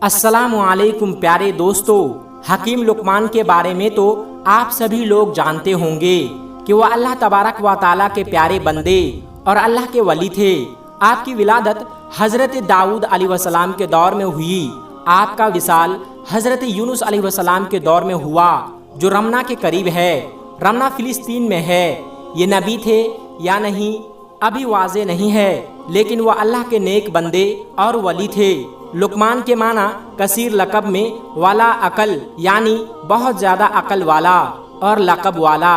अस्सलामु अलैकुम प्यारे दोस्तों, हकीम लुकमान के बारे में तो आप सभी लोग जानते होंगे कि वह अल्लाह तबारक व ताला के प्यारे बंदे और अल्लाह के वली थे। आपकी विलादत हज़रत दाऊद अलैहिस्सलाम के दौर में हुई। आपका विसाल हज़रत यूनुस अलैहिस्सलाम के दौर में हुआ, जो रमना के करीब है। रमना फिलिस्तीन में है। ये नबी थे या नहीं अभी वाज़े नहीं है, लेकिन वह अल्लाह के नेक बंदे और वली थे। लुकमान के माना कसीर लक़ब में वाला अकल यानी बहुत ज़्यादा अकल वाला और लक़ब वाला।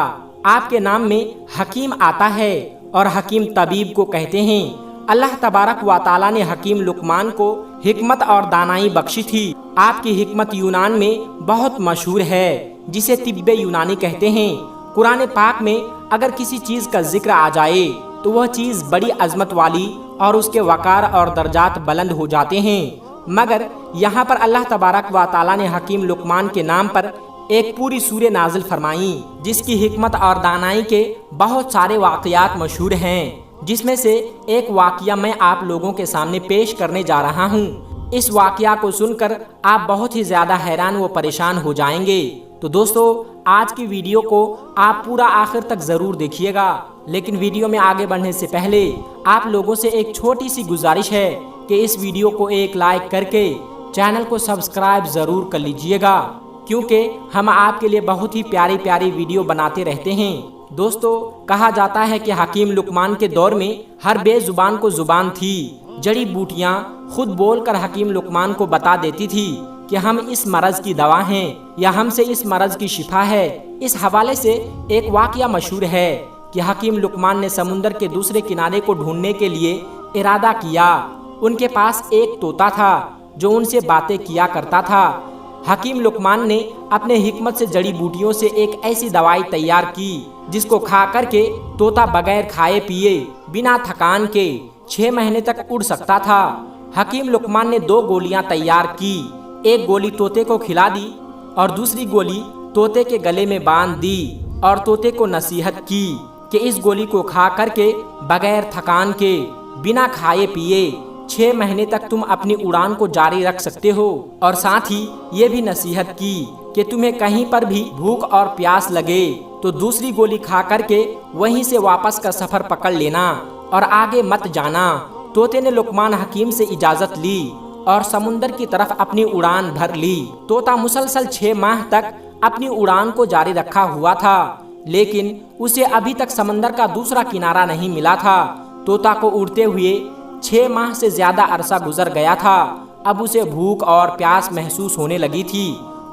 आपके नाम में हकीम आता है और हकीम तबीब को कहते हैं। अल्लाह तबारक व ताला ने हकीम लुकमान को हिकमत और दानाई बख्शी थी। आपकी हिकमत यूनान में बहुत मशहूर है, जिसे तिब्बे यूनानी कहते हैं। कुरान पाक में अगर किसी चीज़ का जिक्र आ जाए तो वह चीज़ बड़ी अजमत वाली और उसके वकार और दर्जात बुलंद हो जाते हैं। मगर यहाँ पर अल्लाह तबारक व ताला ने हकीम लुकमान के नाम पर एक पूरी सूरह नाजिल फरमाई, जिसकी हिकमत और दानाई के बहुत सारे वाक़यात मशहूर हैं, जिसमें से एक वाक़या मैं आप लोगों के सामने पेश करने जा रहा हूँ। इस वाक़या को सुनकर आप बहुत ही ज़्यादा हैरान व परेशान हो जाएंगे। तो दोस्तों, आज की वीडियो को आप पूरा आखिर तक ज़रूर देखिएगा। लेकिन वीडियो में आगे बढ़ने से पहले आप लोगों से एक छोटी सी गुजारिश है कि इस वीडियो को एक लाइक करके चैनल को सब्सक्राइब ज़रूर कर लीजिएगा, क्योंकि हम आपके लिए बहुत ही प्यारी प्यारी वीडियो बनाते रहते हैं। दोस्तों, कहा जाता है कि हकीम लुकमान के दौर में हर बेजुबान को जुबान थी। जड़ी बूटियाँ खुद बोलकर हकीम लुकमान को बता देती थी कि हम इस मरज़ की दवा हैं या हमसे इस मरज़ की शिफा है। इस हवाले से एक वाक़या मशहूर है कि हकीम लुकमान ने समुंदर के दूसरे किनारे को ढूंढने के लिए इरादा किया। उनके पास एक तोता था जो उनसे बातें किया करता था। हकीम लुकमान ने अपने हिकमत से जड़ी बूटियों से एक ऐसी दवाई तैयार की जिसको खा करके तोता बगैर खाए पिए बिना थकान के 6 महीने तक उड़ सकता था। हकीम लुकमान ने 2 गोलियां तैयार की। एक गोली तोते को खिला दी और दूसरी गोली तोते के गले में बांध दी और तोते को नसीहत की कि इस गोली को खा करके बगैर थकान के बिना खाए पिए 6 महीने तक तुम अपनी उड़ान को जारी रख सकते हो। और साथ ही ये भी नसीहत की कि तुम्हें कहीं पर भी भूख और प्यास लगे तो दूसरी गोली खा करके वहीं से वापस का सफर पकड़ लेना और आगे मत जाना। तोते ने लुकमान हकीम से इजाजत ली और समुंदर की तरफ अपनी उड़ान भर ली। तोता मुसलसल 6 माह तक अपनी उड़ान को जारी रखा हुआ था, लेकिन उसे अभी तक समंदर का दूसरा किनारा नहीं मिला था। तोता को उड़ते हुए 6 माह से ज्यादा अरसा गुजर गया था। अब उसे भूख और प्यास महसूस होने लगी थी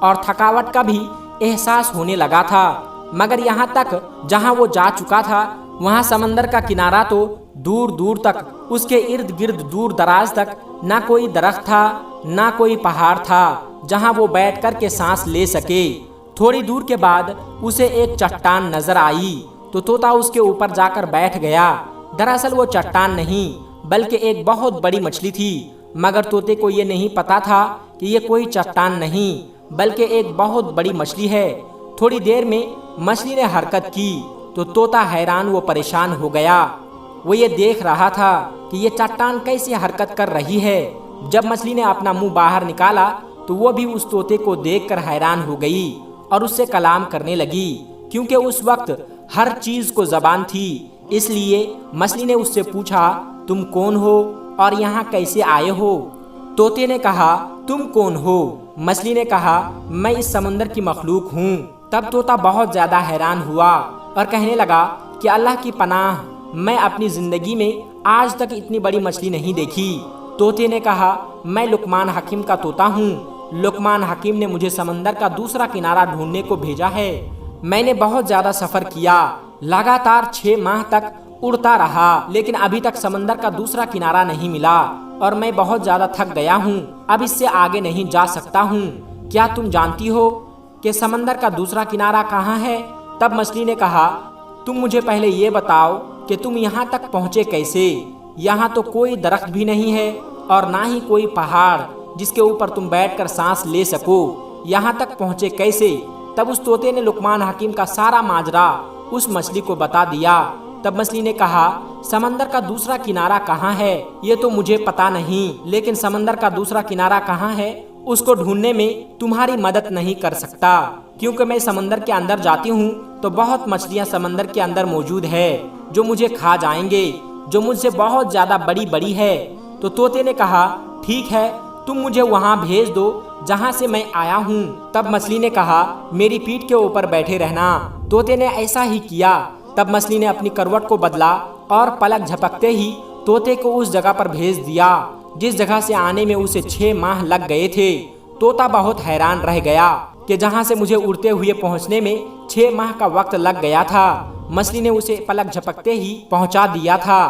और थकावट का भी एहसास होने लगा था। मगर यहाँ तक जहाँ वो जा चुका था वहाँ समंदर का किनारा तो दूर दूर तक, उसके इर्द गिर्द दूर दराज तक ना कोई दरख्त था ना कोई पहाड़ था जहाँ वो बैठ कर के सांस ले सके। थोड़ी दूर के बाद उसे एक चट्टान नजर आई तो तोता उसके ऊपर जाकर बैठ गया। दरअसल वो चट्टान नहीं बल्कि एक बहुत बड़ी मछली थी, मगर तोते को ये नहीं पता था कि ये कोई चट्टान नहीं बल्कि एक बहुत बड़ी मछली है। थोड़ी देर में मछली ने हरकत की तो तोता हैरान व परेशान हो गया। वो ये देख रहा था कि ये चट्टान कैसे हरकत कर रही है। जब मछली ने अपना मुंह बाहर निकाला तो वो भी उस तोते को देखकर हैरान हो गई और उससे कलाम करने लगी, क्योंकि उस वक्त हर चीज को जबान थी। इसलिए मछली ने उससे पूछा, तुम कौन हो और यहाँ कैसे आए हो? तोते ने कहा, तुम कौन हो? मछली ने कहा, मैं इस समुंदर की मखलूक हूँ। तब तोता बहुत ज्यादा हैरान हुआ और कहने लगा कि अल्लाह की पनाह, मैं अपनी जिंदगी में आज तक इतनी बड़ी मछली नहीं देखी। तोते ने कहा, मैं लुकमान हकीम का तोता हूँ। लुकमान हकीम ने मुझे समंदर का दूसरा किनारा ढूंढने को भेजा है। मैंने बहुत ज्यादा सफर किया, लगातार 6 माह तक उड़ता रहा, लेकिन अभी तक समंदर का दूसरा किनारा नहीं मिला और मैं बहुत ज्यादा थक गया हूँ। अब इससे आगे नहीं जा सकता हूँ। क्या तुम जानती हो कि समंदर का दूसरा किनारा कहाँ है? तब मछली ने कहा, तुम मुझे पहले ये बताओ कि तुम यहाँ तक पहुँचे कैसे? यहाँ तो कोई दरख्त भी नहीं है और ना ही कोई पहाड़ जिसके ऊपर तुम बैठकर सांस ले सको। यहाँ तक पहुँचे कैसे? तब उस तोते ने लुकमान हकीम का सारा माजरा उस मछली को बता दिया। तब मछली ने कहा, समंदर का दूसरा किनारा कहाँ है ये तो मुझे पता नहीं, लेकिन समंदर का दूसरा किनारा कहाँ है اس کو ڈھونڈنے میں تمہاری مدد نہیں کر سکتا، کیونکہ میں سمندر کے اندر جاتی ہوں تو بہت مچھلیاں سمندر کے اندر موجود ہے جو مجھے کھا جائیں گے، جو مجھ سے بہت زیادہ بڑی بڑی ہے۔ تو طوطے نے کہا ٹھیک ہے، تم مجھے وہاں بھیج دو جہاں سے میں آیا ہوں۔ تب مچھلی نے کہا میری پیٹھ کے اوپر بیٹھے رہنا۔ طوطے نے ایسا ہی کیا۔ تب مچھلی نے اپنی کروٹ کو بدلا اور پلک جھپکتے ہی طوطے کو اس جگہ پر بھیج دیا جس جگہ سے آنے میں اسے 6 ماہ لگ گئے تھے۔ طوطا بہت حیران رہ گیا کہ جہاں سے مجھے اڑتے ہوئے پہنچنے میں 6 ماہ کا وقت لگ گیا تھا، مچھلی نے اسے پلک جھپکتے ہی پہنچا دیا تھا۔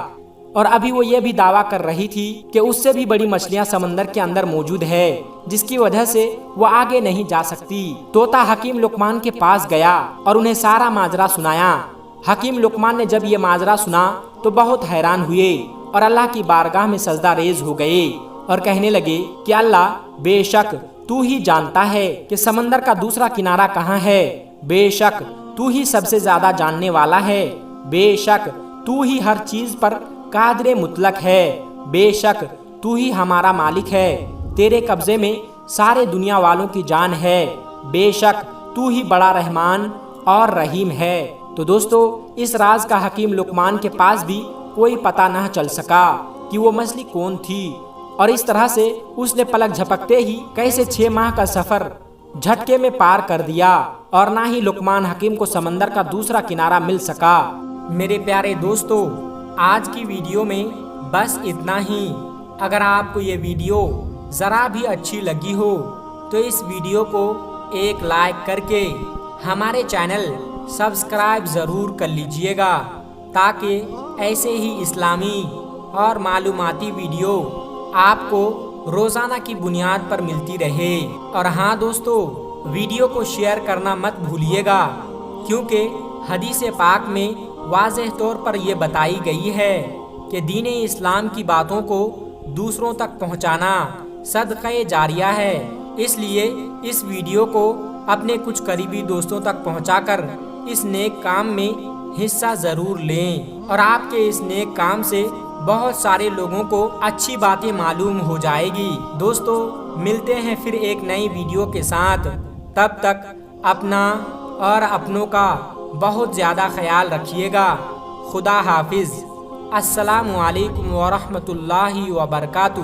اور ابھی وہ یہ بھی دعویٰ کر رہی تھی کہ اس سے بھی بڑی مچھلیاں سمندر کے اندر موجود ہے جس کی وجہ سے وہ آگے نہیں جا سکتی۔ طوطا حکیم لقمان کے پاس گیا اور انہیں سارا ماجرا سنایا۔ حکیم لقمان نے جب یہ ماجرا سنا تو بہت حیران ہوئے اور اللہ کی بارگاہ میں سجدہ ریز ہو گئے اور کہنے لگے کہ اللہ بے شک تو ہی جانتا ہے کہ سمندر کا دوسرا کنارہ کہاں ہے، بے شک تو ہی سب سے زیادہ جاننے والا ہے، بے شک تو ہی ہر چیز پر قادر مطلق ہے، بے شک تو ہی ہمارا مالک ہے، تیرے قبضے میں سارے دنیا والوں کی جان ہے، بے شک تو ہی بڑا رحمان اور رحیم ہے۔ تو دوستو اس راز کا حکیم لقمان کے پاس بھی کوئی پتہ نہ چل سکا کہ وہ مچھلی کون تھی، اور اس طرح سے اس نے پلک جھپکتے ہی کیسے 6 ماہ کا سفر جھٹکے میں پار کر دیا، اور نہ ہی لقمان حکیم کو سمندر کا دوسرا کنارہ مل سکا۔ میرے پیارے دوستو آج کی ویڈیو میں بس اتنا ہی۔ اگر آپ کو یہ ویڈیو ذرا بھی اچھی لگی ہو تو اس ویڈیو کو ایک لائک کر کے ہمارے چینل سبسکرائب ضرور کر لیجئے گا تاکہ ایسے ہی اسلامی اور معلوماتی ویڈیو آپ کو روزانہ کی بنیاد پر ملتی رہے۔ اور ہاں دوستو ویڈیو کو شیئر کرنا مت بھولیے گا، کیونکہ حدیث پاک میں واضح طور پر یہ بتائی گئی ہے کہ دین اسلام کی باتوں کو دوسروں تک پہنچانا صدقہ جاریہ ہے۔ اس لیے اس ویڈیو کو اپنے کچھ قریبی دوستوں تک پہنچا کر اس نیک کام میں حصہ ضرور لیں، اور آپ کے اس نیک کام سے بہت سارے لوگوں کو اچھی باتیں معلوم ہو جائے گی۔ دوستو ملتے ہیں پھر ایک نئی ویڈیو کے ساتھ، تب تک اپنا اور اپنوں کا بہت زیادہ خیال رکھیے گا۔ خدا حافظ۔ السلام علیکم ورحمۃ اللہ وبرکاتہ۔